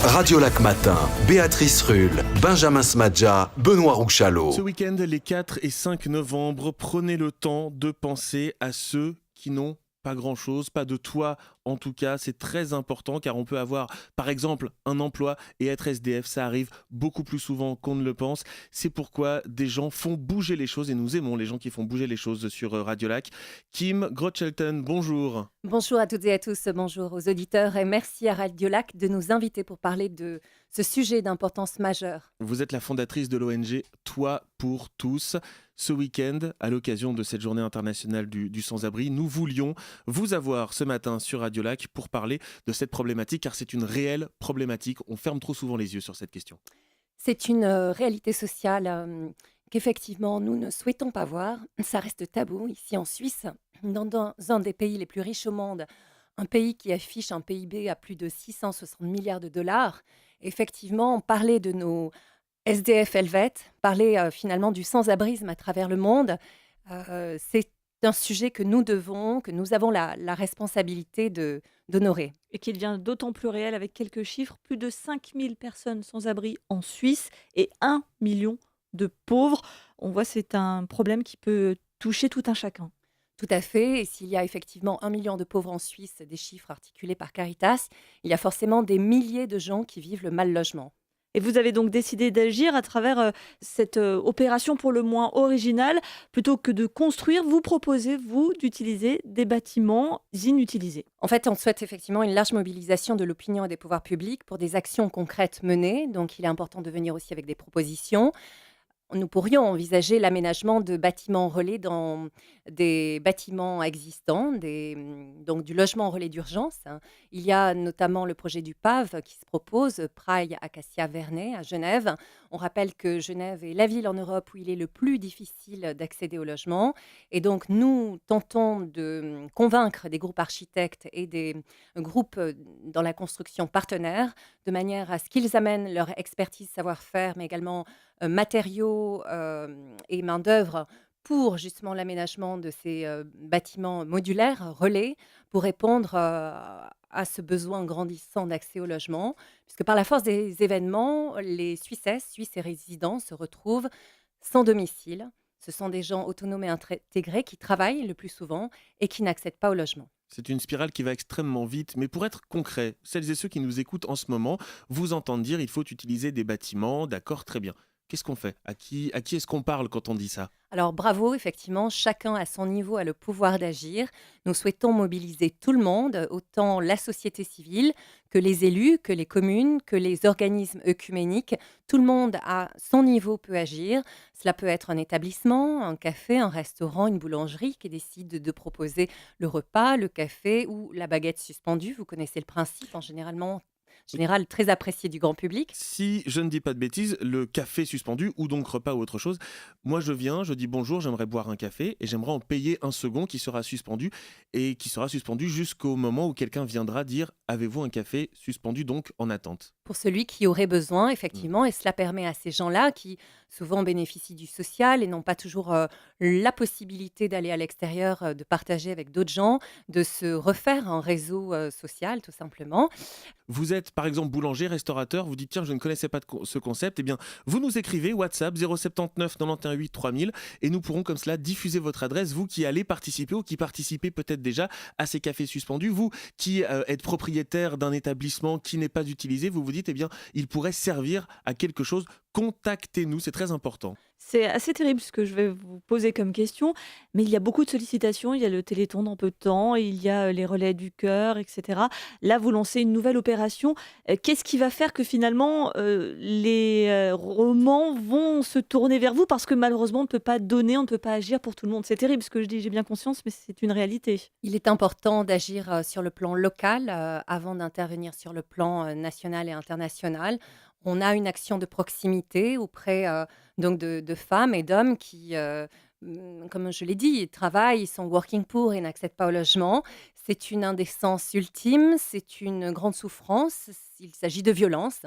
Radio Lac Matin, Béatrice Rulle, Benjamin Smadja, Benoît Rouchalot. Ce week-end, les 4 et 5 novembre, prenez le temps de penser à ceux qui n'ont pas grand-chose, pas de toit en tout cas. C'est très important car on peut avoir par exemple un emploi et être SDF. Ça arrive beaucoup plus souvent qu'on ne le pense. C'est pourquoi des gens font bouger les choses et nous aimons les gens qui font bouger les choses sur Radio Lac. Kim Grotchelton, bonjour. Bonjour à toutes et à tous, bonjour aux auditeurs et merci à Radio Lac de nous inviter pour parler de ce sujet d'importance majeure. Vous êtes la fondatrice de l'ONG Toit pour tous. Ce week-end, à l'occasion de cette journée internationale du sans-abri, nous voulions vous avoir ce matin sur Radio Lac pour parler de cette problématique, car c'est une réelle problématique. On ferme trop souvent les yeux sur cette question. C'est une réalité sociale qu'effectivement nous ne souhaitons pas voir. Ça reste tabou ici en Suisse, dans un des pays les plus riches au monde, un pays qui affiche un PIB à plus de 660 milliards de dollars. Effectivement, parler de nos SDF helvètes, parler finalement du sans-abrisme à travers le monde, c'est un sujet que nous avons la responsabilité d'honorer. Et qui devient d'autant plus réel avec quelques chiffres, plus de 5000 personnes sans abri en Suisse et 1 million de pauvres. On voit c'est un problème qui peut toucher tout un chacun. Tout à fait. Et s'il y a effectivement 1 million de pauvres en Suisse, des chiffres articulés par Caritas, il y a forcément des milliers de gens qui vivent le mal-logement. Et vous avez donc décidé d'agir à travers cette opération pour le moins originale. Plutôt que de construire, vous proposez, vous, d'utiliser des bâtiments inutilisés. En fait, on souhaite effectivement une large mobilisation de l'opinion et des pouvoirs publics pour des actions concrètes menées. Donc, il est important de venir aussi avec des propositions. Nous pourrions envisager l'aménagement de bâtiments relais dans des bâtiments existants, donc du logement relais d'urgence. Il y a notamment le projet du PAV qui se propose, Praille Acacia Vernet à Genève. On rappelle que Genève est la ville en Europe où il est le plus difficile d'accéder au logement. Et donc nous tentons de convaincre des groupes architectes et des groupes dans la construction partenaires de manière à ce qu'ils amènent leur expertise, savoir-faire, mais également matériaux et main-d'œuvre pour justement l'aménagement de ces bâtiments modulaires, relais, pour répondre à ce besoin grandissant d'accès au logement. Puisque par la force des événements, les Suisses et résidents se retrouvent sans domicile. Ce sont des gens autonomes et intégrés qui travaillent le plus souvent et qui n'accèdent pas au logement. C'est une spirale qui va extrêmement vite, mais pour être concret, celles et ceux qui nous écoutent en ce moment vous entendent dire il faut utiliser des bâtiments, d'accord, très bien. Qu'est-ce qu'on fait ? À qui est-ce qu'on parle quand on dit ça ? Alors bravo, effectivement, chacun à son niveau a le pouvoir d'agir. Nous souhaitons mobiliser tout le monde, autant la société civile que les élus, que les communes, que les organismes œcuméniques. Tout le monde à son niveau peut agir. Cela peut être un établissement, un café, un restaurant, une boulangerie qui décide de proposer le repas, le café ou la baguette suspendue. Vous connaissez le principe, en général très apprécié du grand public. Si je ne dis pas de bêtises, le café suspendu, ou donc repas ou autre chose, moi je viens, je dis bonjour, j'aimerais boire un café et j'aimerais en payer un second qui sera suspendu et qui sera suspendu jusqu'au moment où quelqu'un viendra dire « Avez-vous un café suspendu donc en attente ?» Pour celui qui aurait besoin, effectivement, et cela permet à ces gens-là qui souvent bénéficient du social et n'ont pas toujours la possibilité d'aller à l'extérieur, de partager avec d'autres gens, de se refaire un réseau social, tout simplement. Vous êtes par exemple boulanger, restaurateur, vous dites tiens je ne connaissais pas ce concept, eh bien vous nous écrivez WhatsApp 079 91 8 3000 et nous pourrons comme cela diffuser votre adresse, vous qui allez participer ou qui participez peut-être déjà à ces cafés suspendus, vous qui êtes propriétaire d'un établissement qui n'est pas utilisé, vous vous dites eh bien il pourrait servir à quelque chose, contactez-nous, c'est très important. C'est assez terrible ce que je vais vous poser comme question, mais il y a beaucoup de sollicitations. Il y a le Téléthon dans peu de temps, il y a les relais du cœur, etc. Là, vous lancez une nouvelle opération. Qu'est-ce qui va faire que finalement les romans vont se tourner vers vous? Parce que malheureusement, on ne peut pas donner, on ne peut pas agir pour tout le monde. C'est terrible ce que je dis, j'ai bien conscience, mais c'est une réalité. Il est important d'agir sur le plan local avant d'intervenir sur le plan national et international. On a une action de proximité auprès donc de femmes et d'hommes qui, comme je l'ai dit, travaillent, ils sont working poor et n'accèdent pas au logement. C'est une indécence ultime, c'est une grande souffrance. Il s'agit de violence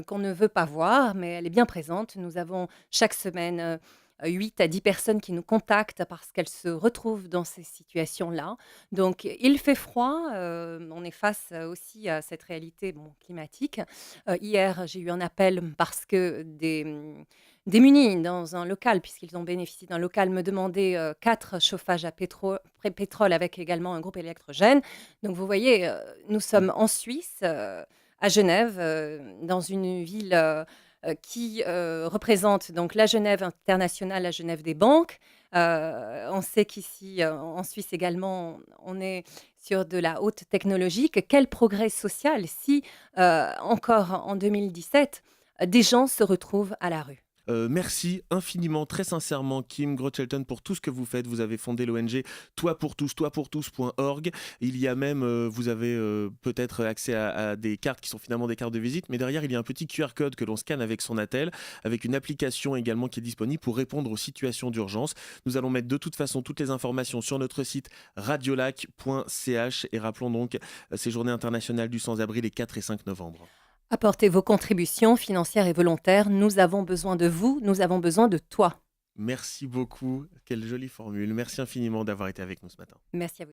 qu'on ne veut pas voir, mais elle est bien présente. Nous avons chaque semaine 8 à 10 personnes qui nous contactent parce qu'elles se retrouvent dans ces situations-là. Donc il fait froid, on est face aussi à cette réalité climatique. Hier, j'ai eu un appel parce que démunis dans un local, puisqu'ils ont bénéficié d'un local, me demandaient 4 chauffages à pétrole avec également un groupe électrogène. Donc vous voyez, nous sommes en Suisse, à Genève, dans une ville qui représente donc la Genève internationale, la Genève des banques. On sait qu'ici, en Suisse également, on est sur de la haute technologie. Quel progrès social si, encore en 2017, des gens se retrouvent à la rue. Merci infiniment, très sincèrement, Kim Grotchelton, pour tout ce que vous faites. Vous avez fondé l'ONG Toi pour tous, toipourtous.org. Il y a même, vous avez peut-être accès à des cartes qui sont finalement des cartes de visite, mais derrière, il y a un petit QR code que l'on scanne avec son attel, avec une application également qui est disponible pour répondre aux situations d'urgence. Nous allons mettre de toute façon toutes les informations sur notre site radiolac.ch et rappelons donc ces journées internationales du sans-abri les 4 et 5 novembre. Apportez vos contributions financières et volontaires. Nous avons besoin de vous, nous avons besoin de toi. Merci beaucoup, quelle jolie formule. Merci infiniment d'avoir été avec nous ce matin. Merci à vous.